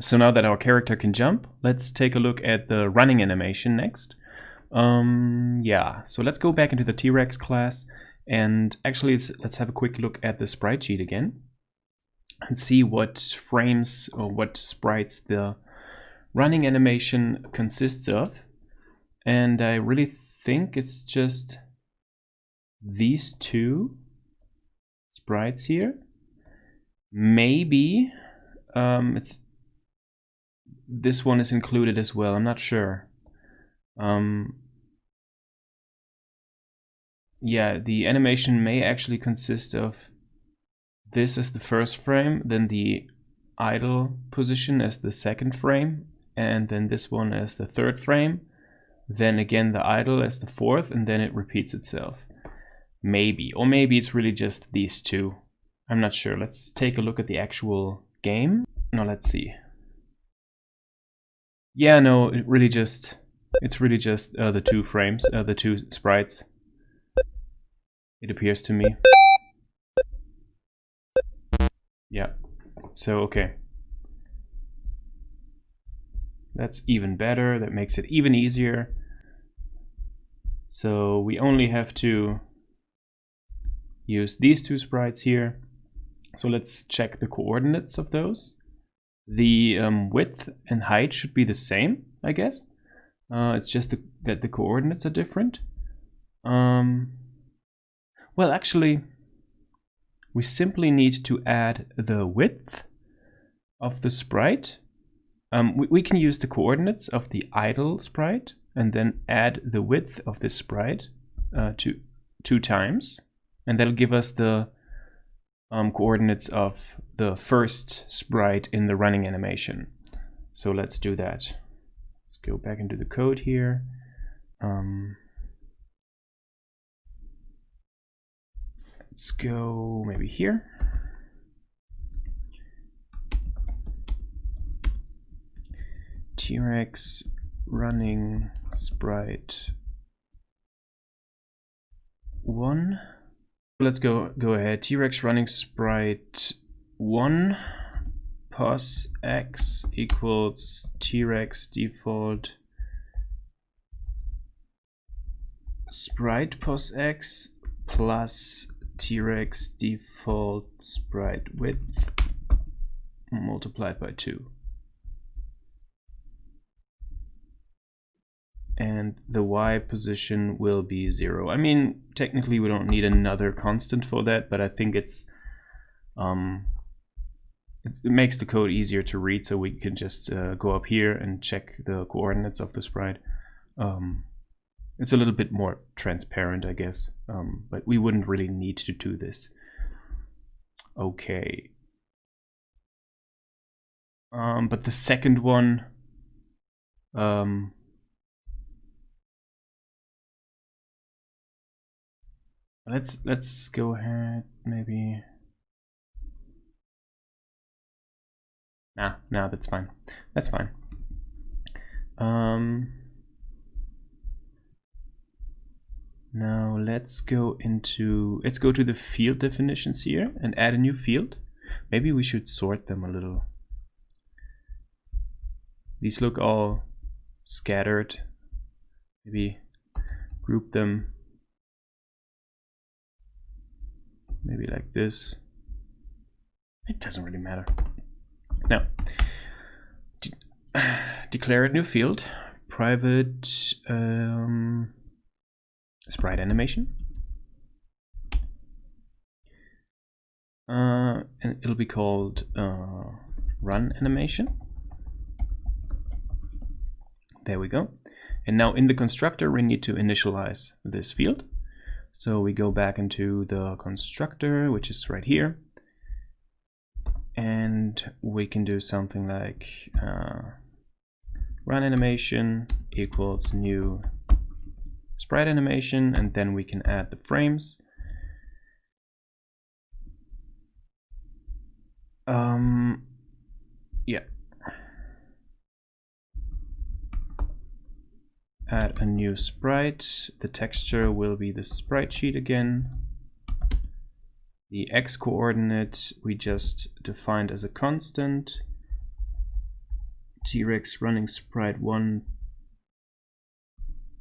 So now that our character can jump, let's take a look at the running animation next. Yeah, so let's go back into the T-Rex class, and actually let's have a quick look at the sprite sheet again and see what frames or what sprites the running animation consists of. And I really think it's just these two sprites here. Maybe it's this one is included as well. I'm not sure. Yeah, the animation may actually consist of this as the first frame, then the idle position as the second frame, and then this one as the third frame, then again the idle as the fourth, and then it repeats itself. Maybe, or maybe it's really just these two. I'm not sure. Let's take a look at the actual game. No, let's see. Yeah, no, it's really just the two frames, the two sprites. It appears to me. Yeah. So okay. That's even better. That makes it even easier. So we only have to use these two sprites here. So let's check the coordinates of those. The width and height should be the same, I guess. It's just that the coordinates are different. Well, actually, we simply need to add the width of the sprite. We can use the coordinates of the idle sprite and then add the width of this sprite two times, and that'll give us the coordinates of the first sprite in the running animation. So let's do that. Let's go back into the code here. Let's go maybe here. T-Rex running sprite 1. Let's go ahead. T-Rex running sprite 1 pos x equals T-Rex default sprite pos x plus T-Rex default sprite width multiplied by 2. And the y position will be 0. I mean, technically we don't need another constant for that, but I think it makes the code easier to read, so we can just go up here and check the coordinates of the sprite. It's a little bit more transparent, I guess, but we wouldn't really need to do this. Okay. But the second one, let's go ahead, maybe. No, that's fine. That's fine. Now let's go to the field definitions here and add a new field. Maybe we should sort them a little. These look all scattered. Maybe group them. Maybe like this. It doesn't really matter. Now, declare a new field, private sprite animation, and it'll be called run animation. There we go. And now in the constructor we need to initialize this field. So we go back into the constructor, which is right here, and we can do something like run animation equals new sprite animation, and then we can add the frames. Yeah. Add a new sprite. The texture will be the sprite sheet again. The x coordinate we just defined as a constant. T-Rex running sprite 1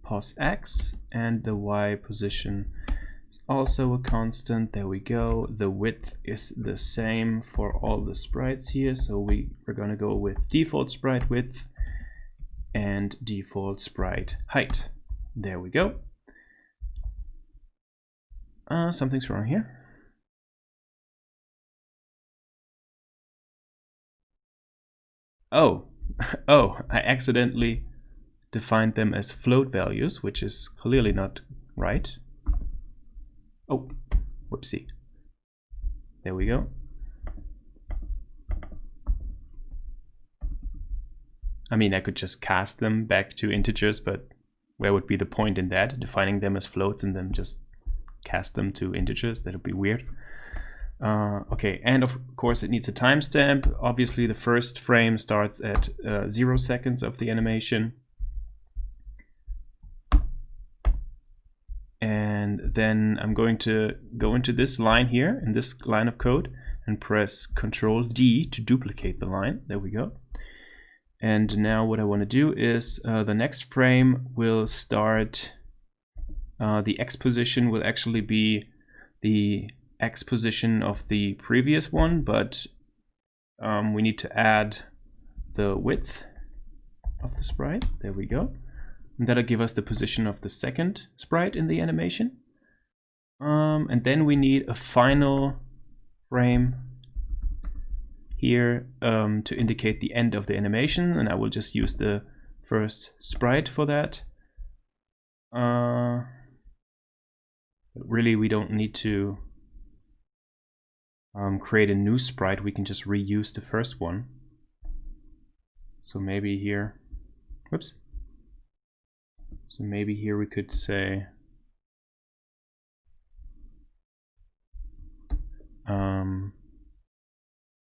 pos x, and the y position is also a constant. There we go. The width is the same for all the sprites here, so we're going to go with default sprite width and default sprite height. There we go. Something's wrong here. Oh, I accidentally defined them as float values, which is clearly not right. Oh, whoopsie. There we go. I mean, I could just cast them back to integers, but where would be the point in that? Defining them as floats and then just cast them to integers? That would be weird. Okay, and of course it needs a timestamp. Obviously the first frame starts at 0 seconds of the animation. And then I'm going to go into this line here, in this line of code, and press Ctrl D to duplicate the line. There we go. And now what I want to do is the next frame will start, the X position will actually be the X position of the previous one, but we need to add the width of the sprite. There we go. And that'll give us the position of the second sprite in the animation. And then we need a final frame here to indicate the end of the animation, and I will just use the first sprite for that. Really, we don't need to create a new sprite. We can just reuse the first one. So maybe here, whoops. So maybe here we could say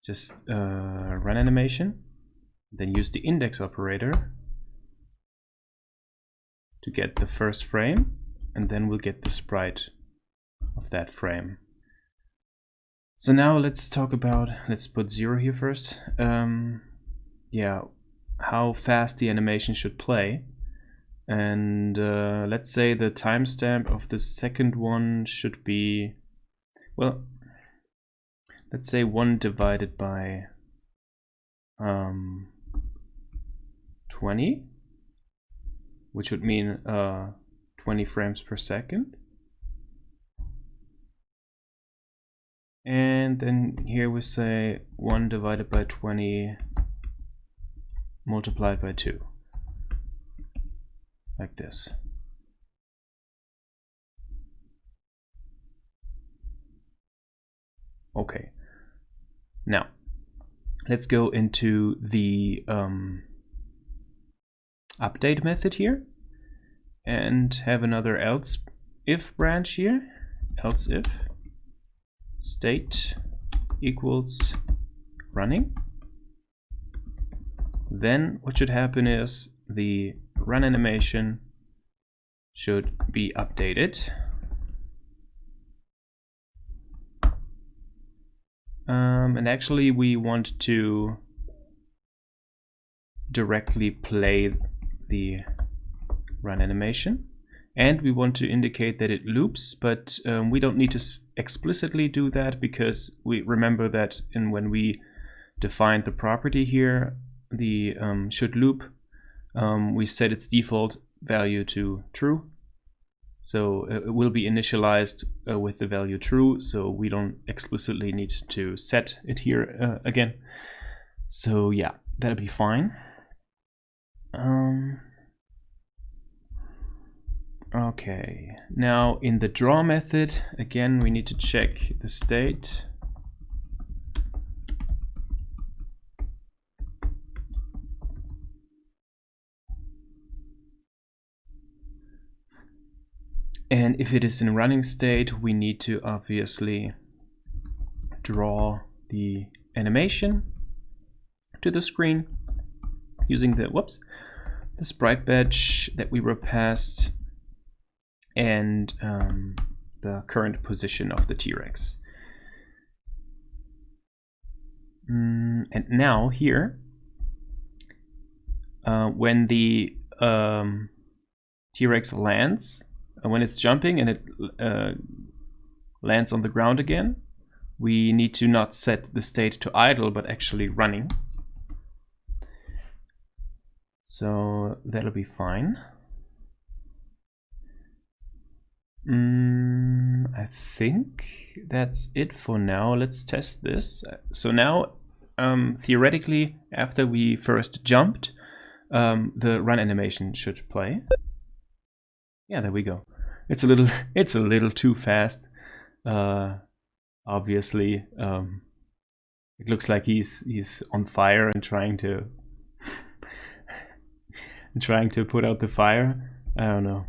just run animation, then use the index operator to get the first frame, and then we'll get the sprite of that frame. So now let's talk about, let's put 0 here first. Yeah, how fast the animation should play. And let's say the timestamp of the second one should be, well, let's say 1 divided by 20, which would mean 20 frames per second. And then here we say 1 divided by 20 multiplied by 2. Like this. Okay. Now, let's go into the update method here and have another else if branch here. Else if state equals running. Then what should happen is the run animation should be updated. And actually we want to directly play the run animation, and we want to indicate that it loops, but we don't need to explicitly do that, because we remember that when we defined the property here, the should loop, we set its default value to true. So it will be initialized with the value true, so we don't explicitly need to set it here again. So yeah, that'll be fine. Okay, now in the draw method, again, we need to check the state. And if it is in running state, we need to obviously draw the animation to the screen using the the sprite batch that we were passed and the current position of the T-Rex. And now here when the T-Rex lands, when it's jumping and it lands on the ground again, we need to not set the state to idle, but actually running. So that'll be fine. I think that's it for now. Let's test this. So now, theoretically, after we first jumped, the run animation should play. Yeah, there we go. It's a little too fast. Obviously, it looks like he's on fire and trying to put out the fire. I don't know.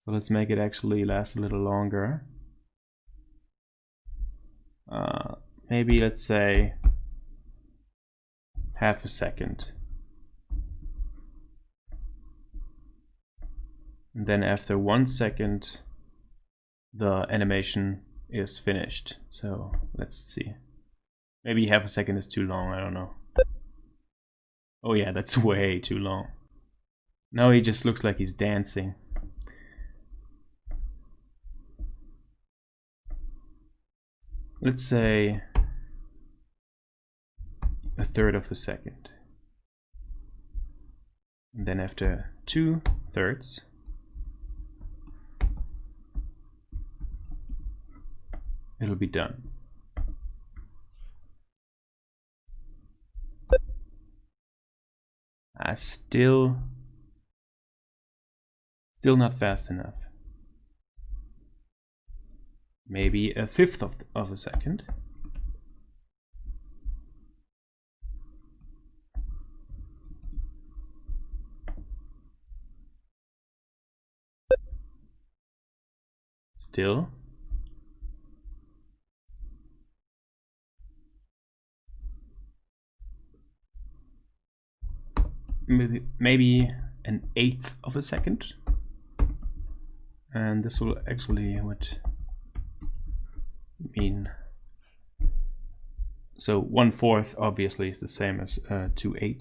So let's make it actually last a little longer. Maybe let's say half a second. And then after 1 second, the animation is finished. So let's see. Maybe half a second is too long, I don't know. Oh yeah, that's way too long. Now he just looks like he's dancing. Let's say a third of a second. And then after 2/3, it'll be done. Still not fast enough. Maybe a fifth of a second. Still. Maybe an eighth of a second. And this will actually mean, so 1/4 obviously is the same as 2/8.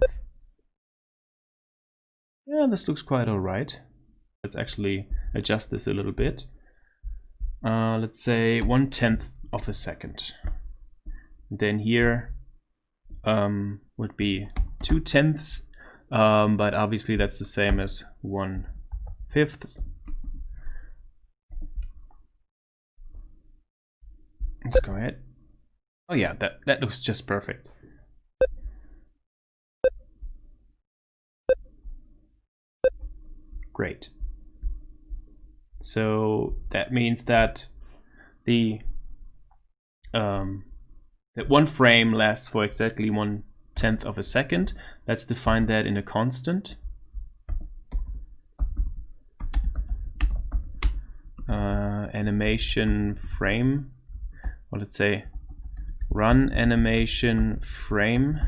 Yeah, this looks quite alright. Let's actually adjust this a little bit. Let's say 1/10 of a second. Then here would be 2/10, but obviously that's the same as 1/5. Let's go ahead. Oh yeah, that looks just perfect. Great. So that means that the that one frame lasts for exactly 1/10 of a second. Let's define that in a constant. Animation frame. Well, let's say run animation frame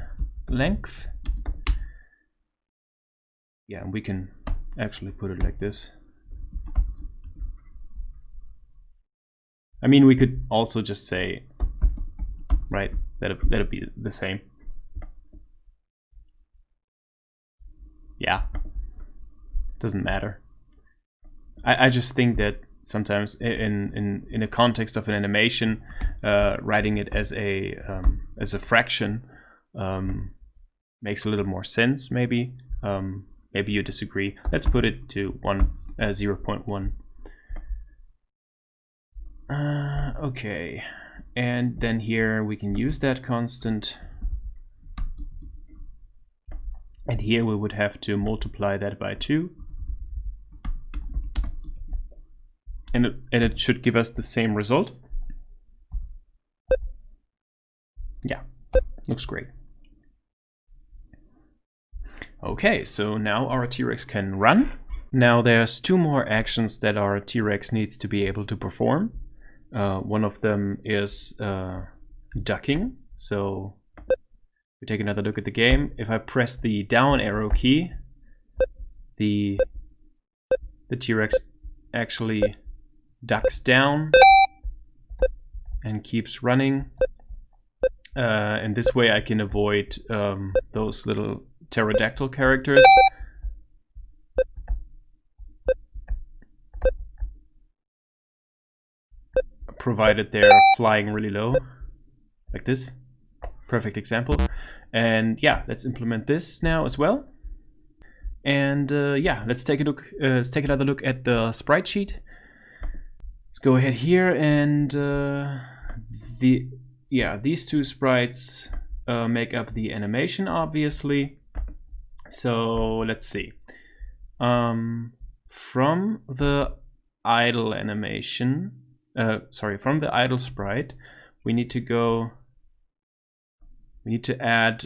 length. Yeah, we can actually put it like this. I mean, we could also just say, right, that'll be the same. Yeah, doesn't matter. I just think that sometimes in a context of an animation, writing it as a fraction makes a little more sense. Maybe maybe you disagree. Let's put it to 0.1. Okay, and then here we can use that constant, and here we would have to multiply that by 2. And it should give us the same result. Yeah, looks great. Okay, so now our T-Rex can run. Now there's 2 more actions that our T-Rex needs to be able to perform. One of them is ducking. So we take another look at the game. If I press the down arrow key, the T-Rex actually ducks down and keeps running. And this way I can avoid those little pterodactyl characters. Provided they're flying really low, like this. Perfect example. And yeah, let's implement this now as well. And yeah, let's take a look. Let's take another look at the sprite sheet. Let's go ahead here, and these two sprites make up the animation, obviously. So let's see. From the idle animation, from the idle sprite, we need to add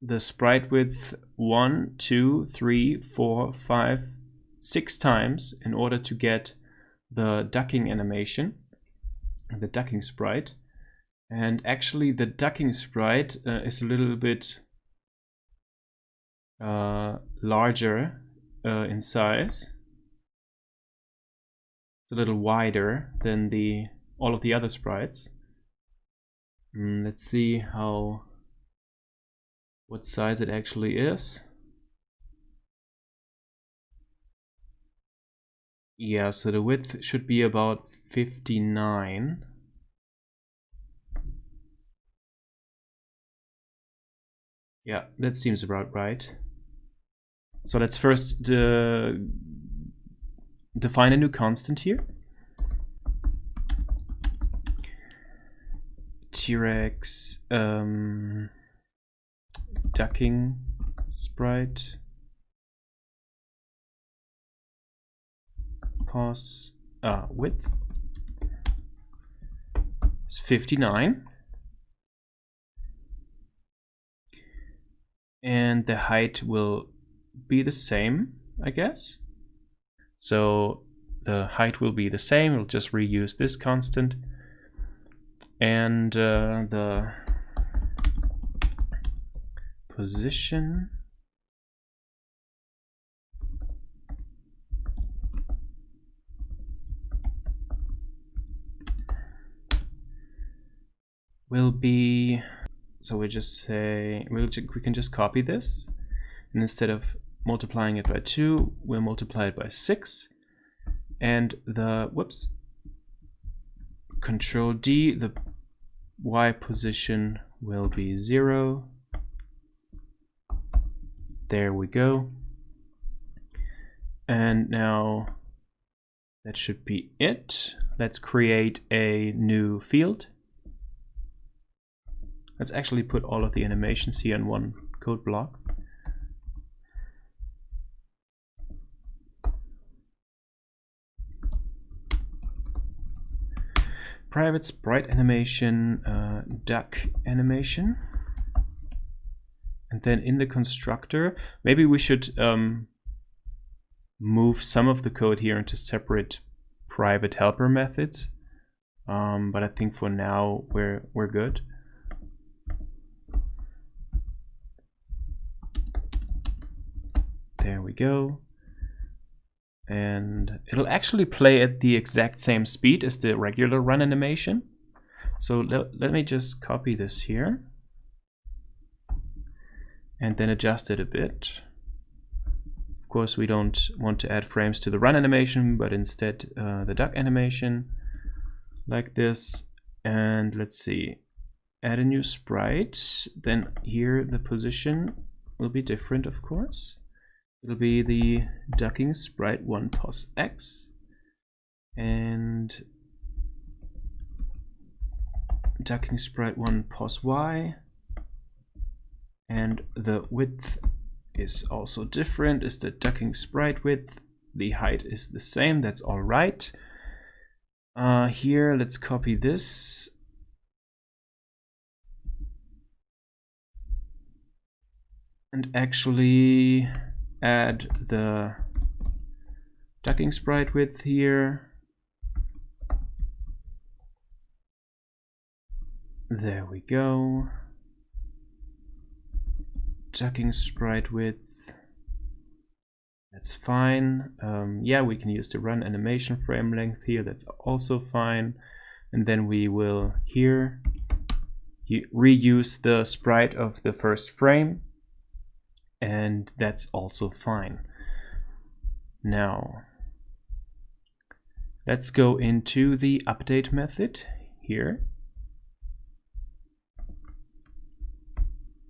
the sprite width 1, 2, 3, 4, 5, 6 times in order to get the ducking animation, the ducking sprite. And actually the ducking sprite is a little bit larger in size. It's a little wider than all of the other sprites. Let's see what size it actually is. Yeah, so the width should be about 59. Yeah, that seems about right. So let's first define a new constant here. T-Rex ducking sprite pos width is 59, and the height will be the same, I guess. So the height will be the same. We'll just reuse this constant, and the position will be, so we just say we can just copy this, and instead of multiplying it by 2, we'll multiply it by 6, and the Control D, the Y position will be 0. There we go. And now that should be it. Let's create a new field. Let's actually put all of the animations here in one code block. Private sprite animation, duck animation. And then in the constructor, maybe we should move some of the code here into separate private helper methods. But I think for now we're good. There we go. And it'll actually play at the exact same speed as the regular run animation. So let me just copy this here and then adjust it a bit. Of course, we don't want to add frames to the run animation, but instead the duck animation, like this. And let's see, add a new sprite. Then here the position will be different, of course. It'll be the ducking sprite 1 pos x and ducking sprite 1 pos y, and the width is also different, is the ducking sprite width. The height is the same, that's all right. Here let's copy this and actually add the ducking sprite width here. There we go. Ducking sprite width That's fine. Yeah, we can use the run animation frame length here. That's also fine. And then we will here reuse the sprite of the first frame. And that's also fine. Now, let's go into the update method here.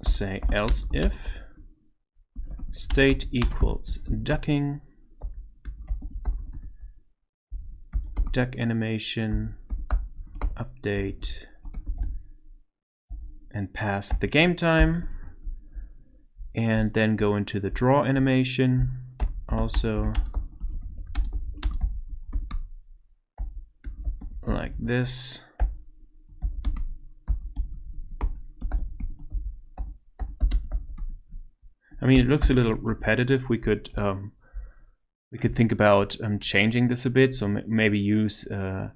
Say else if state equals ducking, duck animation, update, and pass the game time, and then go into the draw animation also like this. I mean, it looks a little repetitive. We could think about changing this a bit. So maybe use a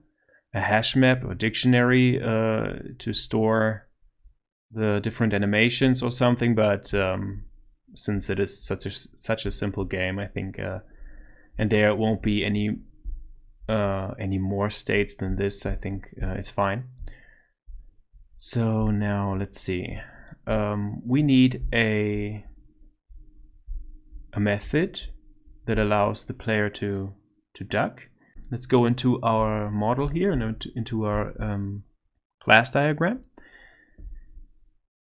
hash map or dictionary to store the different animations or something. But since it is such a simple game, I think, and there won't be any more states than this, I think it's fine. So now let's see. We need a method that allows the player to duck. Let's go into our model here and into our class diagram.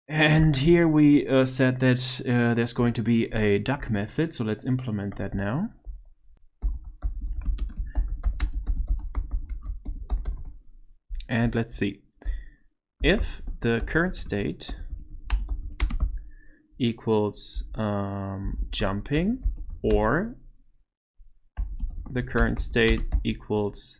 And here we said that there's going to be a duck method, so let's implement that now. And let's see. If the current state equals jumping, or the current state equals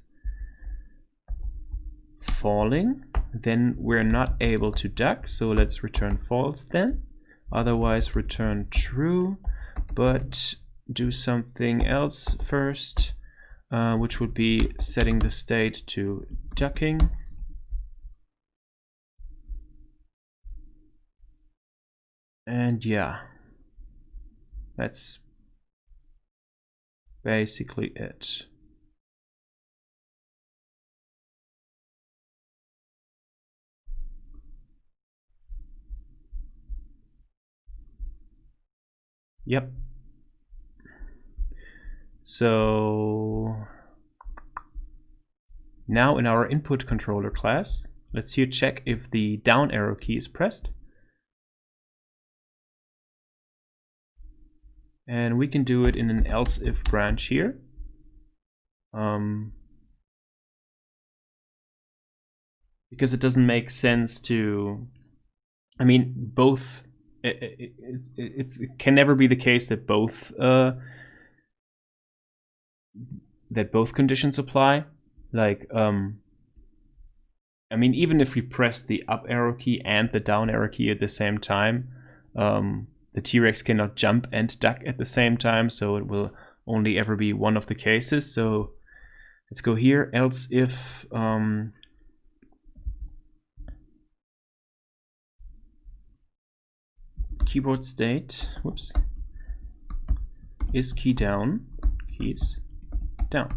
falling, then we're not able to duck, so let's return false then. Otherwise return true, but do something else first, which would be setting the state to ducking. And yeah, that's basically it. Yep. So now in our input controller class, let's here check if the down arrow key is pressed. And we can do it in an else if branch here. Because it doesn't make sense to, I mean, both, it can never be the case that both conditions apply. Like, I mean, even if we press the up arrow key and the down arrow key at the same time, the T-Rex cannot jump and duck at the same time, so it will only ever be one of the cases. So let's go here, else if keyboard state, whoops, is key down, keys down.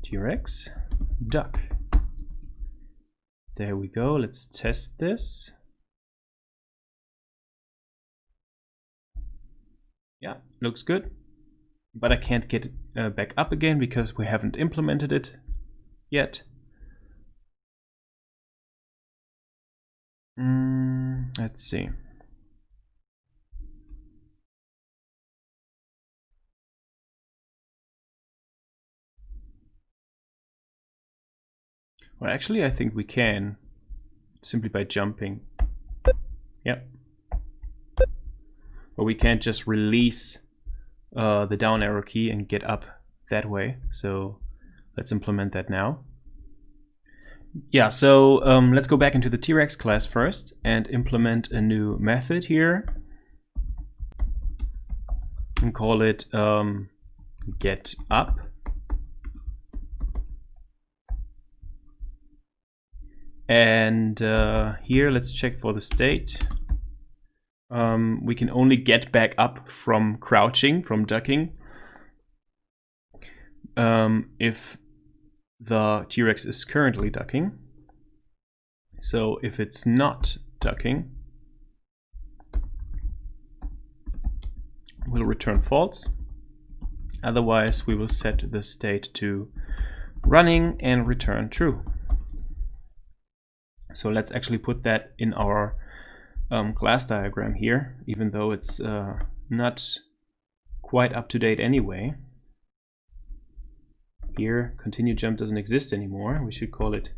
T-Rex duck. There we go. Let's test this. Yeah, looks good. But I can't get back up again because we haven't implemented it yet. Let's see. Well, actually, I think we can simply by jumping. Yep. But we can't just release the down arrow key and get up that way. So let's implement that now. Yeah, so let's go back into the T-Rex class first and implement a new method here. And call it get up. And here, let's check for the state. We can only get back up from crouching, from ducking, if the T-Rex is currently ducking. So if it's not ducking, we'll return false. Otherwise, we will set the state to running and return true. So let's actually put that in our class diagram here, even though it's not quite up to date anyway. Here, continue jump doesn't exist anymore. We should call it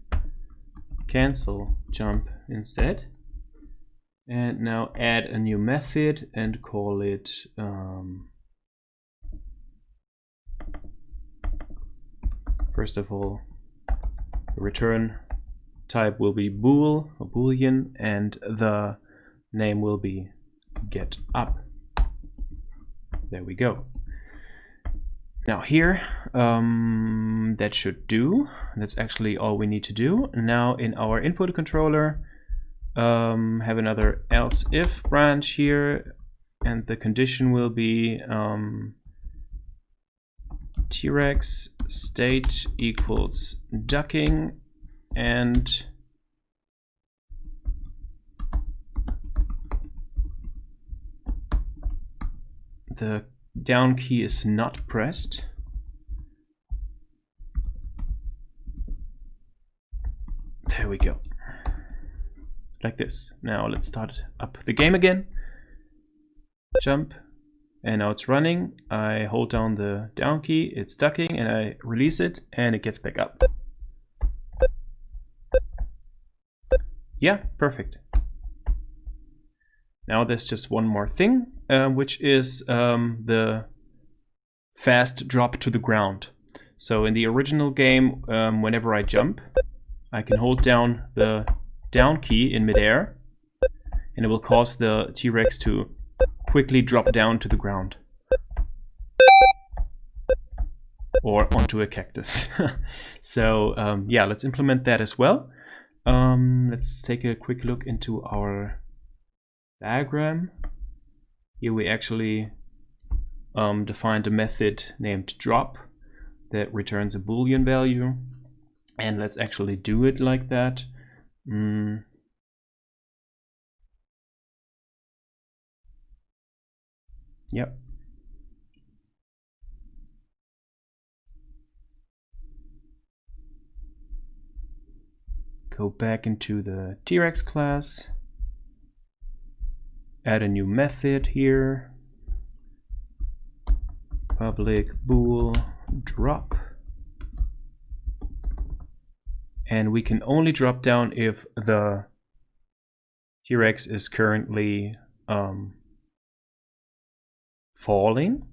cancel jump instead. And now add a new method and call it first of all, the return type will be bool or boolean, and the name will be get up. There we go. Now here, that should do. That's actually all we need to do. Now in our input controller, have another else if branch here, and the condition will be T-Rex state equals ducking, and the down key is not pressed. There we go. Like this. Now let's start up the game again. Jump. And now it's running. I hold down the down key, it's ducking, and I release it, and it gets back up. Yeah, perfect. Now there's just one more thing, which is the fast drop to the ground. So in the original game, whenever I jump, I can hold down the down key in midair, and it will cause the T-Rex to quickly drop down to the ground. Or onto a cactus. So yeah, let's implement that as well. Let's take a quick look into our diagram. Here we actually defined a method named drop that returns a Boolean value. And let's actually do it like that. Yep. Go back into the T-Rex class. Add a new method here. Public bool drop. And we can only drop down if the T-Rex is currently falling.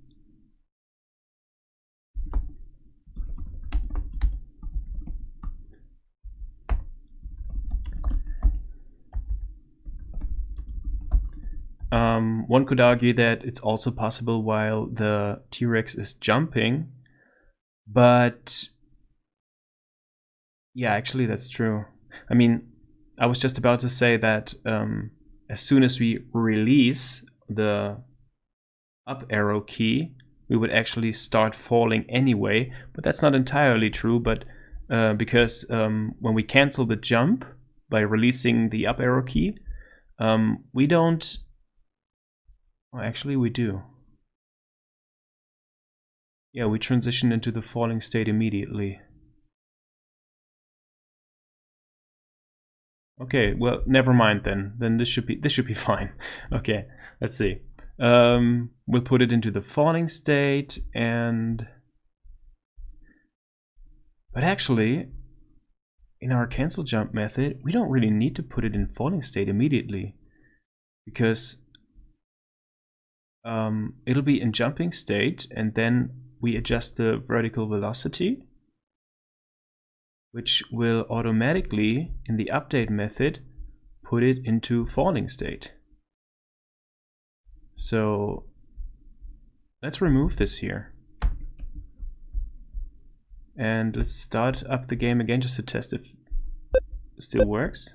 One could argue that it's also possible while the T-Rex is jumping, but yeah, actually that's true. I mean, I was just about to say that as soon as we release the up arrow key, we would actually start falling anyway, but that's not entirely true. But because when we cancel the jump by releasing the up arrow key, we don't. Well, actually, we do. Yeah, we transition into the falling state immediately. Okay, well, never mind then. Then this should be fine. Okay, let's see. We'll put it into the falling state, and but actually, in our cancel jump method, we don't really need to put it in falling state immediately, because it'll be in jumping state, and then we adjust the vertical velocity, which will automatically, in the update method, put it into falling state. So let's remove this here. And let's start up the game again just to test still works.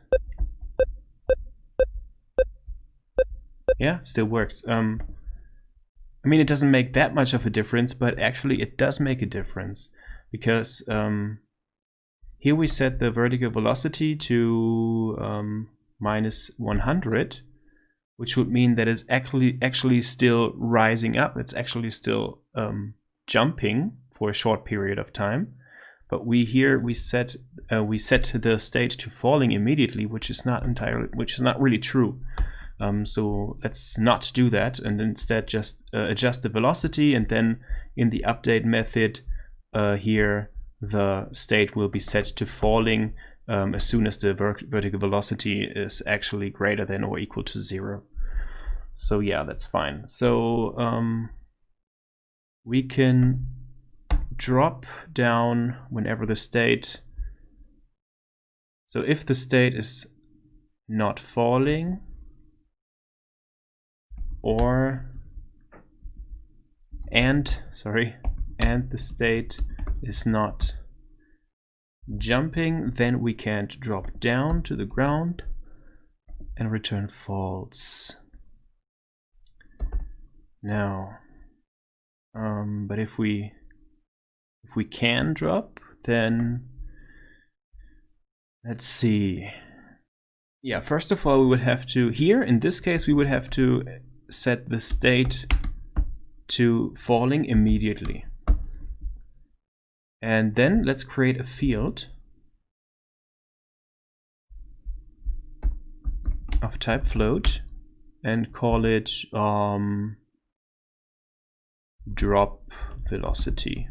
Yeah, still works. I mean, it doesn't make that much of a difference, but actually it does make a difference, because here we set the vertical velocity to minus 100, which would mean that it's actually still rising up. It's actually still jumping for a short period of time. But we set the state to falling immediately, which is not really true. So let's not do that, and instead just adjust the velocity, and then in the update method here the state will be set to falling as soon as the vertical velocity is actually greater than or equal to 0. So yeah, that's fine. So we can drop down whenever the state, so if the state is not falling, and the state is not jumping, then we can't drop down to the ground and return false. Now, but if we can drop, then let's see. Yeah, first of all, we would have to, here in this case, we would have to set the state to falling immediately. And then let's create a field of type float and call it drop velocity.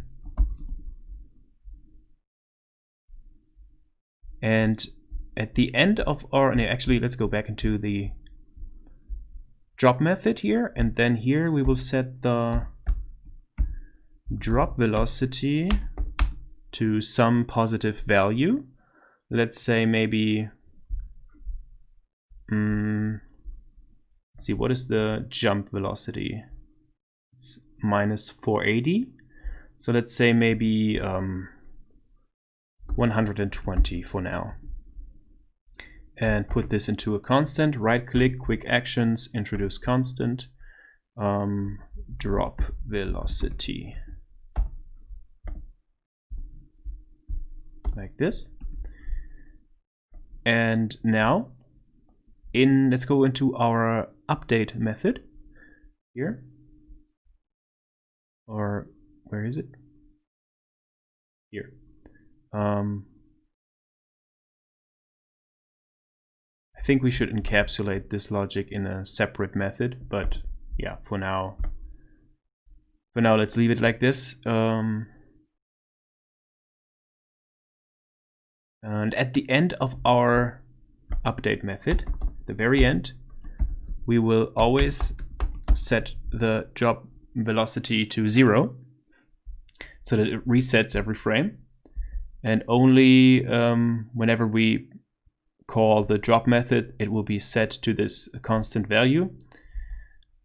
And at the end of our, actually let's go back into the drop method here, and then here we will set the drop velocity to some positive value. Let's say maybe, let's see, what is the jump velocity? It's minus 480. So let's say maybe 120 for now. And put this into a constant, right click, quick actions, introduce constant, drop velocity. Like this. And now, let's go into our update method here. Or where is it? Here. I think we should encapsulate this logic in a separate method, but yeah, for now let's leave it like this. And at the end of our update method, the very end, we will always set the drop velocity to 0 so that it resets every frame, and only whenever we call the drop method, it will be set to this constant value.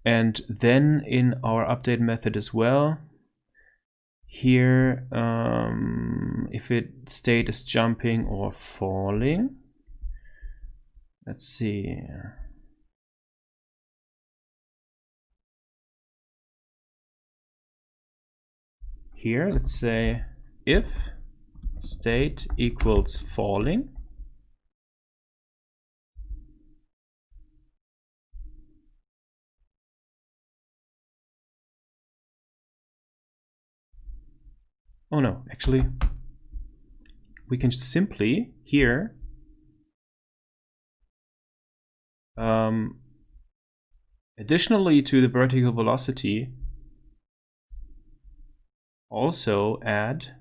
And then in our update method as well, here, if its state is jumping or falling, let's see. Here, let's say if state equals falling, oh no, actually, we can simply here additionally to the vertical velocity also add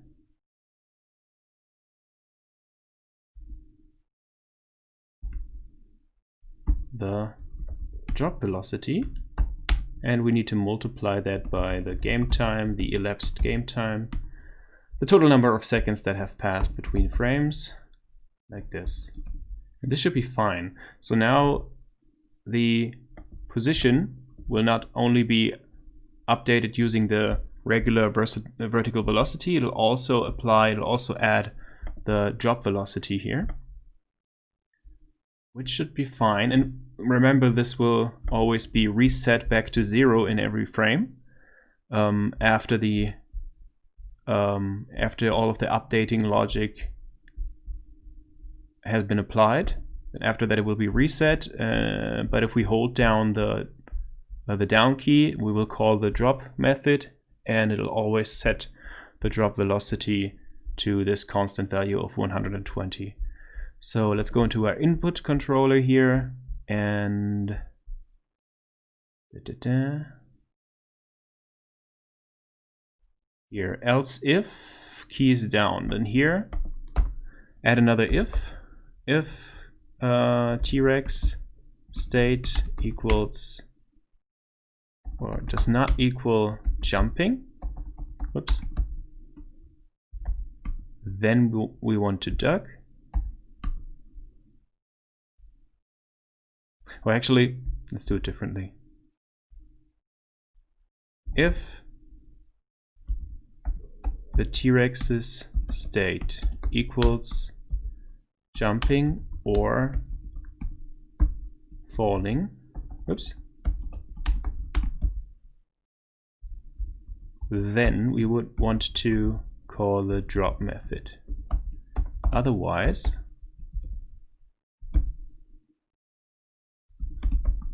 the drop velocity, and we need to multiply that by the game time, the elapsed game time, the total number of seconds that have passed between frames, like this. And this should be fine. So now the position will not only be updated using the regular vertical velocity, it'll also add the drop velocity here. which should be fine. And remember, this will always be reset back to 0 in every frame after all of the updating logic has been applied. And after that, it will be reset. But if we hold down the down key, we will call the drop method, and it'll always set the drop velocity to this constant value of 120. So let's go into our input controller here and here, else if key is down. Then here, add another if T-Rex state equals or does not equal jumping. Whoops. Then we want to duck. Or actually, let's do it differently. If the T-Rex's state equals jumping or falling, whoops, then we would want to call the drop method. Otherwise,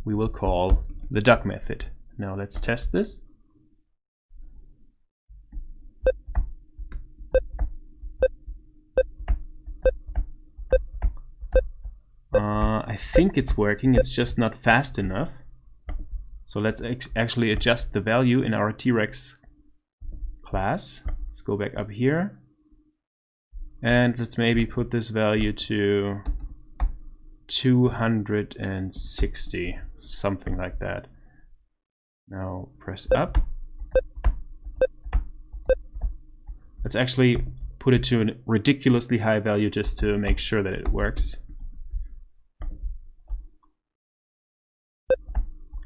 we will call the duck method. Now let's test this. I think it's working, it's just not fast enough. So let's actually adjust the value in our T-Rex class. Let's go back up here. And let's maybe put this value to 260, something like that. Now press up. Let's actually put it to a ridiculously high value just to make sure that it works.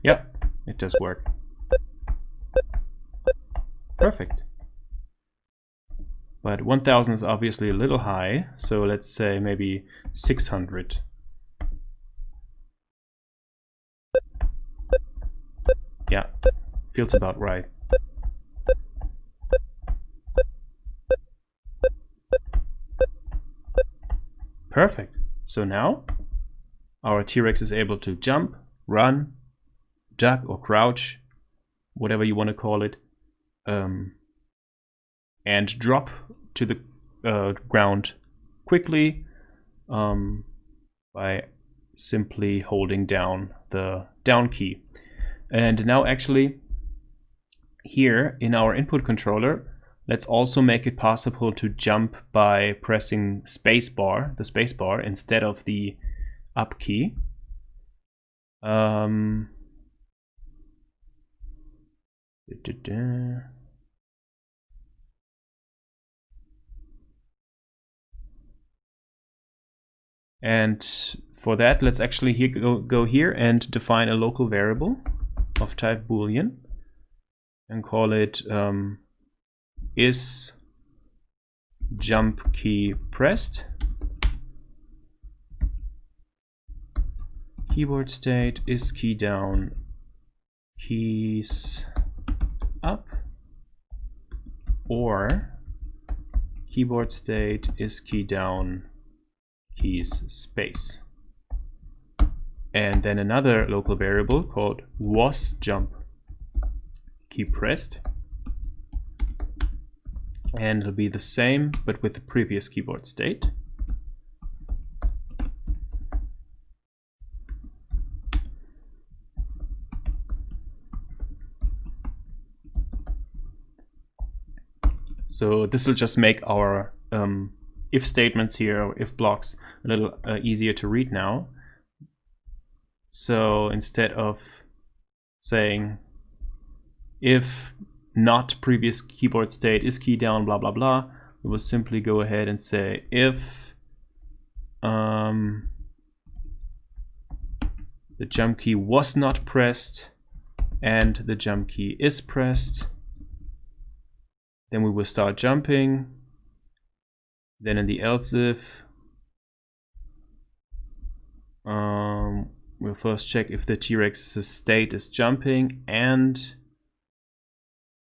Yep, it does work. Perfect. But 1000 is obviously a little high, so let's say maybe 600. Yeah, feels about right. Perfect. So now our T-Rex is able to jump, run, duck or crouch, whatever you want to call it, and drop to the ground quickly by simply holding down the down key. And now actually here in our input controller, let's also make it possible to jump by pressing the space bar instead of the up key. And for that, let's actually go here and define a local variable of type Boolean and call it is jump key pressed. Keyboard state is key down, keys up, or keyboard state is key down, keys space. And then another local variable called was jump key pressed, and it'll be the same but with the previous keyboard state. So this will just make our if statements here, or if blocks, a little easier to read now. So instead of saying if not previous keyboard state is key down blah blah blah, we will simply go ahead and say if the jump key was not pressed and the jump key is pressed, then we will start jumping. Then in the else if We'll first check if the T-Rex's state is jumping and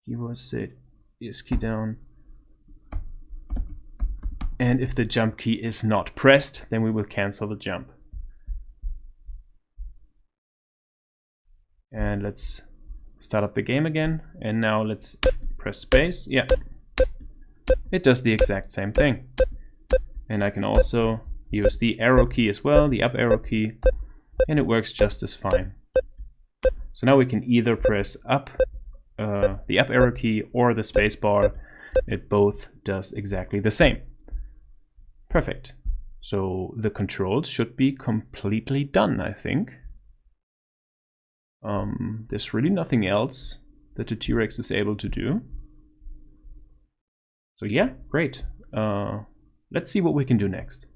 keyword state is key down. And if the jump key is not pressed, then we will cancel the jump. And let's start up the game again. And now let's press space. Yeah, it does the exact same thing. And I can also use the arrow key as well, the up arrow key, and it works just as fine. So now we can either press up, the up arrow key, or the space bar. It both does exactly the same. Perfect. So the controls should be completely done, I think. There's really nothing else that the T-Rex is able to do. So yeah, great. Let's see what we can do next.